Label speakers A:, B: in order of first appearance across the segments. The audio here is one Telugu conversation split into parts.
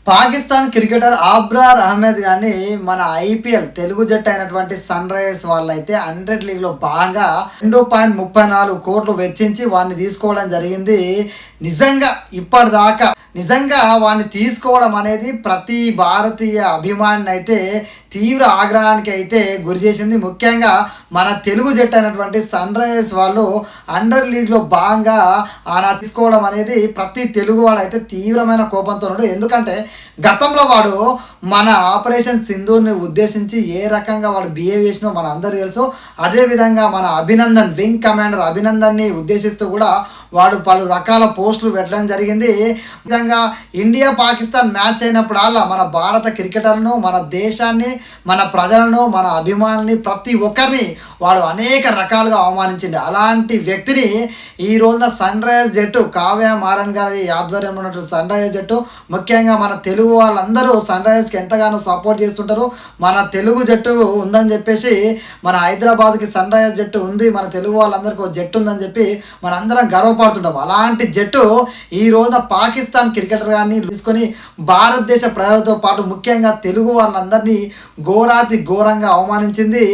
A: పాకిస్తాన్ క్రికెటర్ అబ్రార్ అహ్మద్ గారిని మన ఐపీఎల్ తెలుగు జట్టు అయినటువంటి సన్ రైజర్స్ వాళ్ళైతే 100 లీగ్లో భాగంగా 2.34 కోట్లు వెచ్చించి వాడిని తీసుకోవడం జరిగింది. నిజంగా ఇప్పటిదాకా వాడిని తీసుకోవడం అనేది ప్రతి భారతీయ అభిమానిని అయితే తీవ్ర ఆగ్రహానికి అయితే గురి చేసింది. ముఖ్యంగా మన తెలుగు జట్టు అయినటువంటి సన్ రైజర్స్ వాళ్ళు 100 లీగ్లో భాగంగా ఆయన తీసుకోవడం అనేది ప్రతి తెలుగు వాడు అయితే తీవ్రమైన కోపంతో ఉన్నాడు. ఎందుకంటే గతంలో వాడు మన ఆపరేషన్ సింధూర్ని ఉద్దేశించి ఏ రకంగా వాడు బిహేవ్ చేసినో మన అందరూ తెలుసు. అదేవిధంగా మన అభినందన్ వింగ్ కమాండర్ అభినందన్ని ఉద్దేశిస్తూ కూడా వాడు పలు రకాల పోస్టులు పెట్టడం జరిగింది. విధంగా ఇండియా పాకిస్తాన్ మ్యాచ్ అయినప్పుడల్లా మన భారత క్రికెటర్లను, మన దేశాన్ని, మన ప్రజలను, మన అభిమానుల్ని ప్రతి ఒక్కరిని వాడు అనేక రకాలుగా అవమానించింది. అలాంటి వ్యక్తిని ఈ రోజున సన్ రైజర్స్ జట్టు కావ్య మారన్ గారి ఆధ్వర్యంలో ఉన్నటువంటి సన్ రైజర్స్ జట్టు, ముఖ్యంగా మన తెలుగు వాళ్ళందరూ సన్ రైజర్స్కి ఎంతగానో సపోర్ట్ చేస్తుంటారు. మన తెలుగు జట్టు ఉందని చెప్పేసి, మన హైదరాబాద్కి సన్ రైజర్స్ జట్టు ఉంది, మన తెలుగు వాళ్ళందరికీ ఒక జట్టు ఉందని చెప్పి మనందరం గర్వపడుతుంటాం. అలాంటి జట్టు ఈ రోజున పాకిస్తాన్ క్రికెటర్ గారిని తీసుకొని భారతదేశ ప్రజలతో పాటు ముఖ్యంగా తెలుగు వాళ్ళందరినీ ఘోరాతి ఘోరంగా అవమానించింది.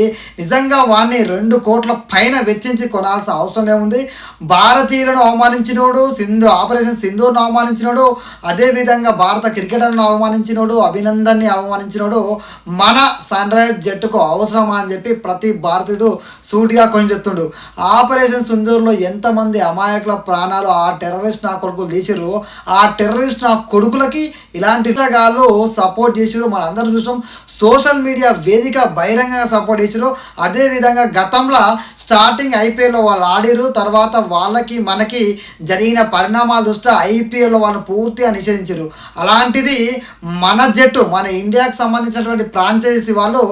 A: నిజంగా వాడిని 2 కోట్ల పైన వెచ్చించి కొనాల్సిన అవసరం ఏముంది? భారతీయులను అవమానించినోడు, ఆపరేషన్ సింధూర్ను అవమానించినోడు, అదేవిధంగా భారత క్రికెటర్ను అవమానించినోడు, అభినందన్ని అవమానించినోడు మన సన్ రైజర్స్ జట్టుకు అవసరమా అని చెప్పి ప్రతి భారతీయుడు సూటిగా కొంచెత్తుండు. ఆపరేషన్ సింధూర్లో ఎంతమంది అమాయకుల ప్రాణాలు ఆ టెర్రరిస్ట్ నా కొడుకులు తీసిర్రు, ఆ టెర్రరిస్ట్ నా కొడుకులకి ఇలాంటి గాళ్ళు సపోర్ట్ చేసిరు. మన అందరం చూసాం. సోషల్ మీడియా వేదిక బహిరంగంగా సపోర్ట్ చేసిరు. అదేవిధంగా గతంలో స్టార్టింగ్ ఐపీఎల్లో వాళ్ళు ఆడిరు. తర్వాత వాళ్ళకి మనకి జరిగిన పరిణామాల దృష్ట్యా ఐపీఎల్లో వాళ్ళు పూర్తిగా నిషేధించారు. అలాంటిది మన జట్టు, మన ఇండియాకి సంబంధించినటువంటి ఫ్రాంచైజీ వాళ్ళు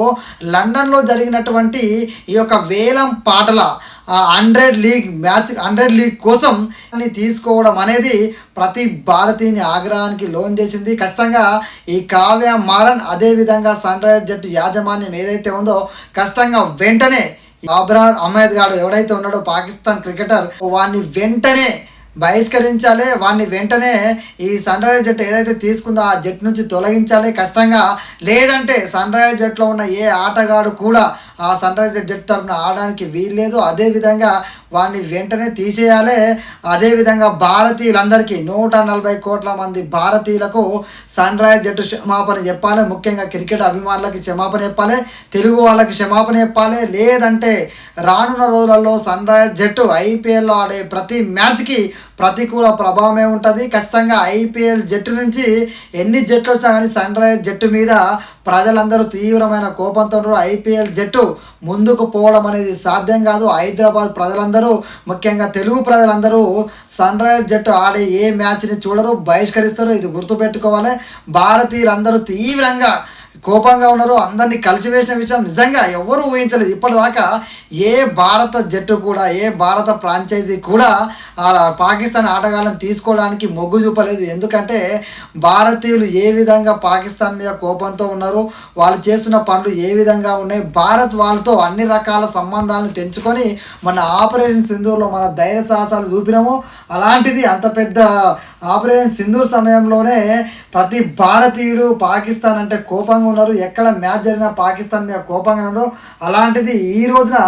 A: లండన్లో జరిగినటువంటి ఈ యొక్క వేలం పాటల 100 లీగ్ కోసం తీసుకోవడం అనేది ప్రతి భారతీయుని ఆగ్రహానికి లోన్ చేసింది. ఖచ్చితంగా ఈ కావ్య మారన్, అదేవిధంగా సన్ రైజర్స్ జట్టు యాజమాన్యం ఏదైతే ఉందో ఖచ్చితంగా వెంటనే అబ్రార్ అహ్మద్ గారు ఎవడైతే ఉన్నాడో పాకిస్తాన్ క్రికెటర్, వాడిని వెంటనే బహిష్కరించాలి. వాడిని వెంటనే ఈ సన్ రైజర్స్ జట్టు ఏదైతే తీసుకుందో ఆ జట్టు నుంచి తొలగించాలి ఖచ్చితంగా. లేదంటే సన్ రైజర్స్ జట్టులో ఉన్న ఏ ఆటగాడు కూడా ఆ సన్ రైజర్స్ జట్టు తరఫున ఆడడానికి వీల్లేదు. అదేవిధంగా వాడిని వెంటనే తీసేయాలి. అదేవిధంగా భారతీయులందరికీ 140 కోట్ల మంది భారతీయులకు సన్ రైజర్స్ జట్టు క్షమాపణ చెప్పాలి. ముఖ్యంగా క్రికెట్ అభిమానులకి క్షమాపణ చెప్పాలి, తెలుగు వాళ్ళకి క్షమాపణ చెప్పాలి. లేదంటే రానున్న రోజులలో సన్ రైజర్స్ జట్టు ఐపీఎల్లో ఆడే ప్రతి మ్యాచ్కి ప్రతికూల ప్రభావమే ఉంటుంది. ఖచ్చితంగా ఐపీఎల్ జట్టు నుంచి ఎన్ని జట్లు వచ్చినా కానీ సన్ రైజర్స్ జట్టు మీద ప్రజలందరూ తీవ్రమైన కోపంతో ఉన్నారు. ఐపీఎల్ జట్టు ముందుకు పోవడం అనేది సాధ్యం కాదు. హైదరాబాద్ ప్రజలందరూ, ముఖ్యంగా తెలుగు ప్రజలందరూ సన్ రైజర్స్ జట్టు ఆడే ఏ మ్యాచ్ని చూడరు, బహిష్కరిస్తారు. ఇది గుర్తుపెట్టుకోవాలి. భారతీయులందరూ తీవ్రంగా కోపంగా ఉన్నారు. అందరినీ కలిసివేసిన విషయం నిజంగా ఎవరు ఊహించలేదు. ఇప్పటిదాకా ఏ భారత జట్టు కూడా, ఏ భారత ఫ్రాంచైజీ కూడా పాకిస్తాన్ ఆటగాళ్ళని తీసుకోవడానికి మొగ్గు చూపలేదు. ఎందుకంటే భారతీయులు ఏ విధంగా పాకిస్తాన్ మీద కోపంతో ఉన్నారు, వాళ్ళు చేస్తున్న పనులు ఏ విధంగా ఉన్నాయి, భారత్ వాళ్ళతో అన్ని రకాల సంబంధాలను తెంచుకొని మన ఆపరేషన్ సింధూర్లో మన ధైర్య సాహసాలు చూపినాము. అలాంటిది అంత పెద్ద ఆపరేషన్ సింధూర్ సమయంలోనే ప్రతి భారతీయుడు పాకిస్తాన్ అంటే కోపంగా ఉన్నారు. ఎక్కడ మ్యాచ్ జరిగినా పాకిస్తాన్ మీద కోపంగా ఉన్నారు. అలాంటిది ఈ రోజున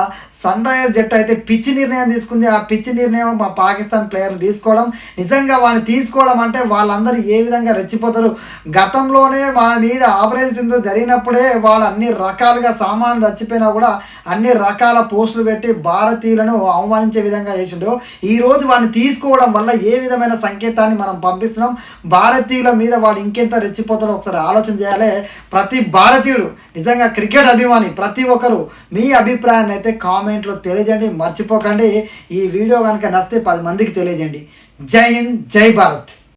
A: సన్ రైజర్స్ జట్టు అయితే పిచ్చి నిర్ణయం తీసుకుంది. ఆ పిచ్చి నిర్ణయం మా పాకిస్తాన్ ప్లేయర్లు తీసుకోవడం, నిజంగా వాడిని తీసుకోవడం అంటే వాళ్ళందరూ ఏ విధంగా రెచ్చిపోతారు. గతంలోనే మన మీద ఆపరేషన్ సింధూర్ జరిగినప్పుడే వాడు అన్ని రకాలుగా సామాన్లు చచ్చిపోయినా కూడా అన్ని రకాల పోస్టులు పెట్టి భారతీయులను అవమానించే విధంగా చేసిండు. ఈరోజు వాడిని తీసుకోవడం వల్ల ఏ విధమైన సంకేతాన్ని మనం పంపిస్తున్నాం, భారతీయుల మీద వాడు ఇంకెంత రెచ్చిపోతాడో ఒకసారి ఆలోచన చేయాలి. ప్రతి భారతీయుడు, నిజంగా క్రికెట్ అభిమాని ప్రతి ఒక్కరు మీ అభిప్రాయాన్ని అయితే కామెంట్లో తెలియజేయండి. మర్చిపోకండి. ఈ వీడియో కనుక నచ్చితే 10 మందికి తెలియజేయండి. జై హింద్, జై భారత్.